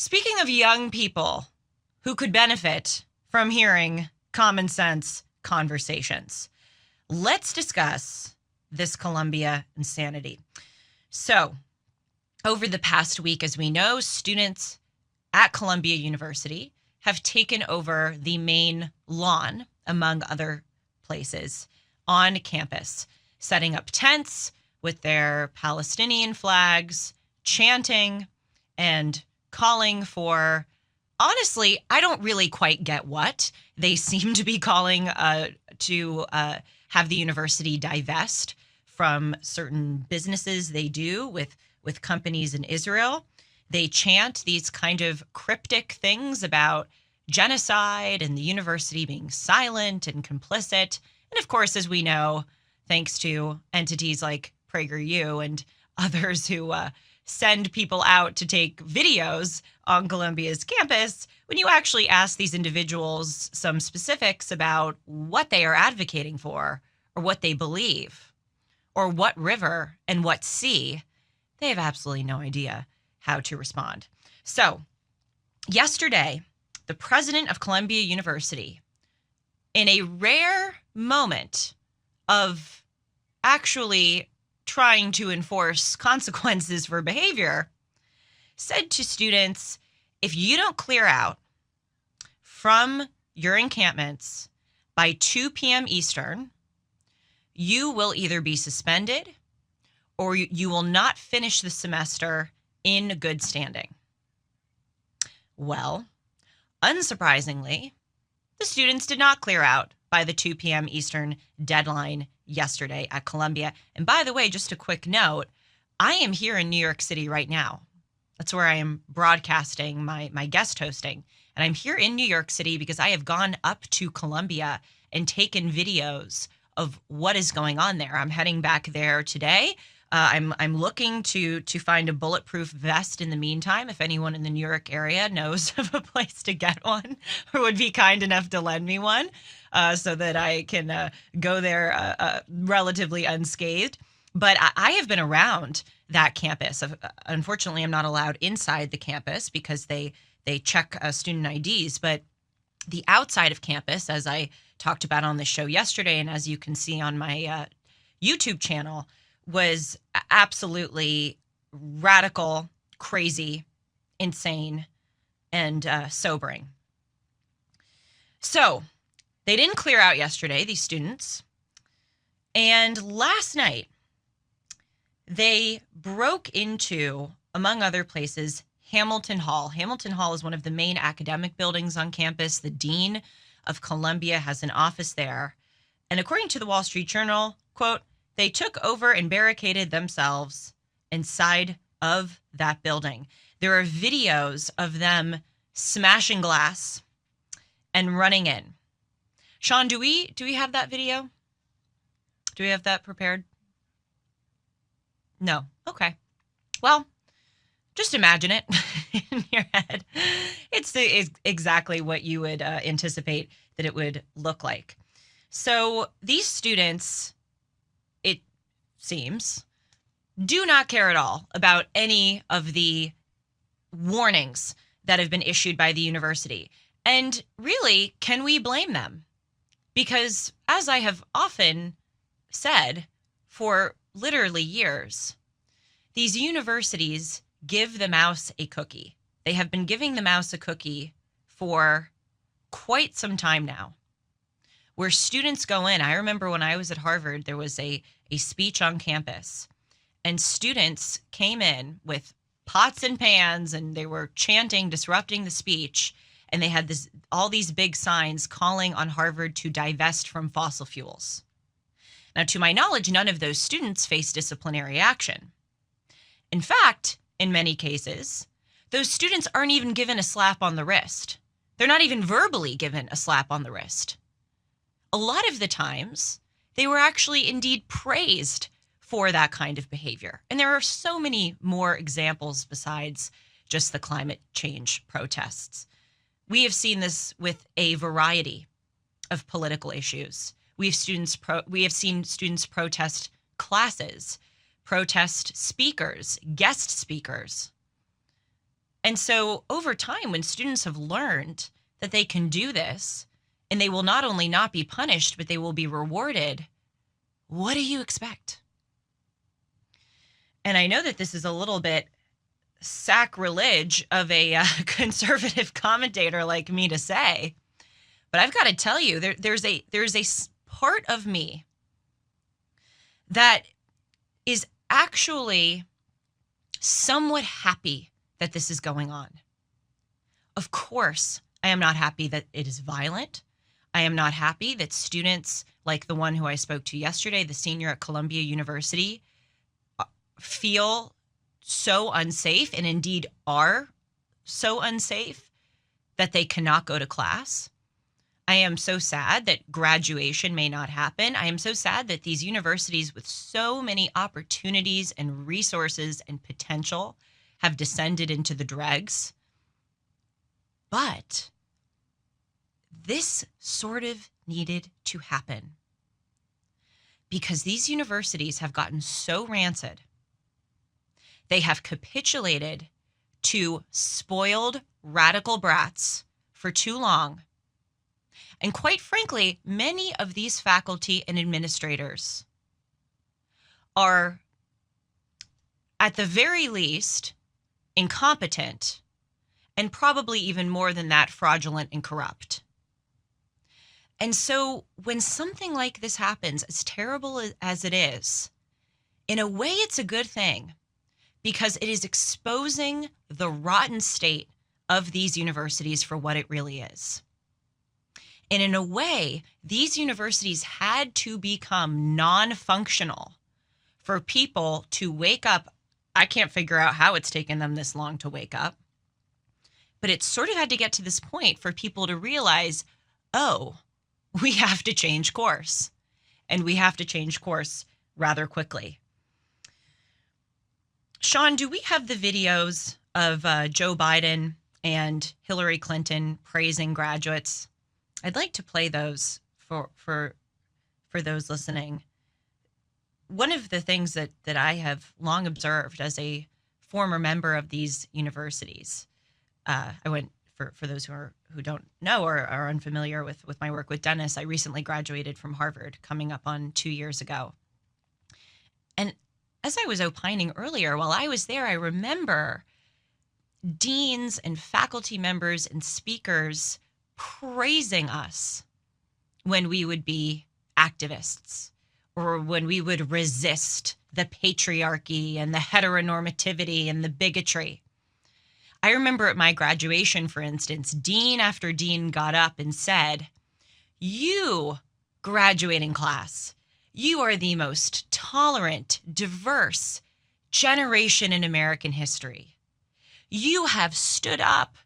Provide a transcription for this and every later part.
Speaking of young people who could benefit from hearing common sense conversations, let's discuss this Columbia insanity. So, over the past week, as we know, students at Columbia University have taken over the main lawn, among other places, on campus, setting up tents with their Palestinian flags, chanting, and calling for, honestly, I don't really quite get what. They seem to be calling to have the university divest from certain businesses they do with companies in Israel. They chant these kind of cryptic things about genocide and the university being silent and complicit. And of course, as we know, thanks to entities like Prager and others who send people out to take videos on Columbia's campus, when you actually ask these individuals some specifics about what they are advocating for or what they believe or what river and what sea, they have absolutely no idea how to respond. So yesterday, the president of Columbia University, in a rare moment of actually trying to enforce consequences for behavior, said to students, if you don't clear out from your encampments by 2 p.m. Eastern, you will either be suspended or you will not finish the semester in good standing. Well, unsurprisingly, the students did not clear out by the 2 p.m. Eastern deadline yesterday at Columbia. And by the way, just a quick note, I am here in New York City right now. That's where I am broadcasting my guest hosting. And I'm here in New York City because I have gone up to Columbia and taken videos of what is going on there. I'm heading back there today. I'm looking to find a bulletproof vest in the meantime. If anyone in the New York area knows of a place to get one or would be kind enough to lend me one so that I can go there relatively unscathed. But I have been around that campus. Unfortunately, I'm not allowed inside the campus because they check student IDs. But the outside of campus, as I talked about on the show yesterday, and as you can see on my YouTube channel, was absolutely radical, crazy, insane, and sobering. So they didn't clear out yesterday, these students. And last night, they broke into, among other places, Hamilton Hall. Hamilton Hall is one of the main academic buildings on campus. The dean of Columbia has an office there. And according to the Wall Street Journal, quote, they took over and barricaded themselves inside of that building. There are videos of them smashing glass and running in. Sean, do we have that video? Do we have that prepared? No. Okay. Well, just imagine it in your head. It's exactly what you would anticipate that it would look like. So these students, it seems, do not care at all about any of the warnings that have been issued by the university. And really, can we blame them? Because as I have often said for literally years, these universities give the mouse a cookie. They have been giving the mouse a cookie for quite some time now, where students go in. I remember when I was at Harvard, there was a speech on campus, and students came in with pots and pans, and they were chanting, disrupting the speech, and they had all these big signs calling on Harvard to divest from fossil fuels. Now, to my knowledge, none of those students face disciplinary action. In fact, in many cases, those students aren't even given a slap on the wrist. They're not even verbally given a slap on the wrist. A lot of the times, they were actually indeed praised for that kind of behavior. And there are so many more examples besides just the climate change protests. We have seen this with a variety of political issues. We have seen students protest classes, protest speakers, guest speakers. And so over time, when students have learned that they can do this and they will not only not be punished, but they will be rewarded, what do you expect? And I know that this is a little bit sacrilege of a conservative commentator like me to say, but I've got to tell you, there's a part of me that is actually somewhat happy that this is going on. Of course, I am not happy that it is violent. I am not happy that students like the one who I spoke to yesterday, the senior at Columbia University, feel so unsafe and indeed are so unsafe that they cannot go to class. I am so sad that graduation may not happen. I am so sad that these universities with so many opportunities and resources and potential have descended into the dregs. But this sort of needed to happen because these universities have gotten so rancid. They have capitulated to spoiled radical brats for too long. And quite frankly, many of these faculty and administrators are, at the very least, incompetent, and probably even more than that, fraudulent and corrupt. And so when something like this happens, as terrible as it is, in a way it's a good thing because it is exposing the rotten state of these universities for what it really is. And in a way, these universities had to become non-functional for people to wake up. I can't figure out how it's taken them this long to wake up, but it sort of had to get to this point for people to realize, oh, we have to change course, and we have to change course rather quickly. Sean, do we have the videos of Joe Biden and Hillary Clinton praising graduates? I'd like to play those for those listening. One of the things that I have long observed as a former member of these universities, I went for those who don't know or are unfamiliar with my work with Dennis. I recently graduated from Harvard, coming up on 2 years ago. And as I was opining earlier, while I was there, I remember deans and faculty members and speakers praising us when we would be activists or when we would resist the patriarchy and the heteronormativity and the bigotry. I remember at my graduation, for instance, dean after dean got up and said, "You, graduating class, you are the most tolerant, diverse generation in American history. You have stood up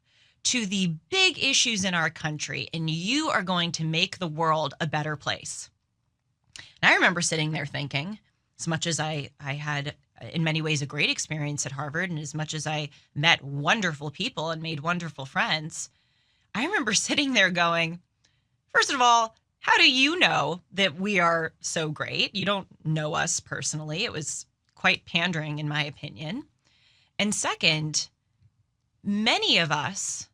to the big issues in our country, and you are going to make the world a better place." And I remember sitting there thinking, as much as I had, in many ways, a great experience at Harvard, and as much as I met wonderful people and made wonderful friends, I remember sitting there going, first of all, how do you know that we are so great? You don't know us personally. It was quite pandering, in my opinion. And second, many of us,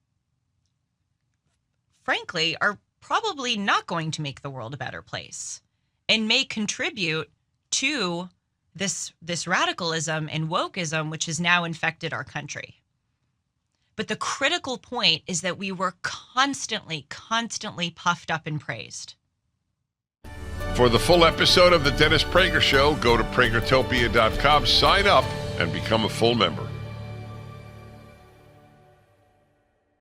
frankly, are probably not going to make the world a better place and may contribute to this radicalism and wokeism, which has now infected our country. But the critical point is that we were constantly puffed up and praised. For the full episode of The Dennis Prager Show, go to pragertopia.com, sign up, and become a full member.